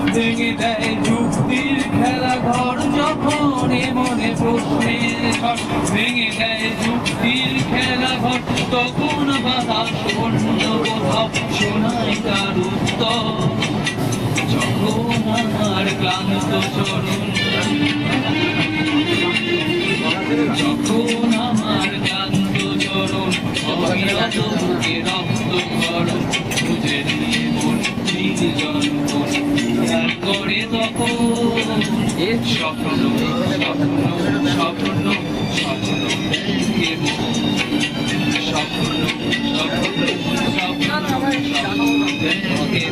ভেঙে দেয় যুক্তির খেলা ঘর যখন মনে প্রশ্নের ঝড় ভেঙে দেয় যুক্তির খেলা ঘর তখন বাতাস অন্য কোথাও শোনায় তার উত্তর যখন আমার ক্লান্ত চরণ যখন আমার ক্লান্ত চরণ অবিরত বুকে রক্ত করণ খুঁজে নিয়ে মন নির্জন আর করে তখন স্বপ্ন স্বপ্ন স্বপ্ন স্বপ্ন দেখে মন স্বপ্ন স্বপ্ন স্বপ্ন দেখে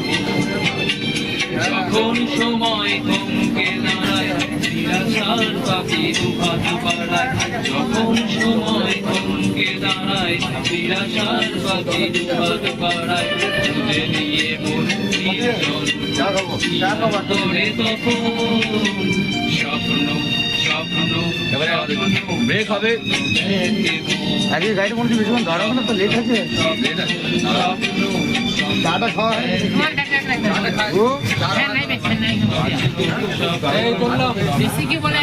যখন সময় থমকে দাঁড়ায় নিরাশার পাখি দুহাত বাড়ায় যখন সময় থমকে দাঁড়ায় নিরাশার পাখি দুহাত বাড়ায় তুলে নিয়ে মন নির্জন করে তখন স্বপ্ন স্বপ্ন ব্রেক হবে আগে গাড়ি মনে হচ্ছে বেশিক্ষণ দাঁড়াবো না তো লেট আছে চাটা খাওয়া বেশি কি বলে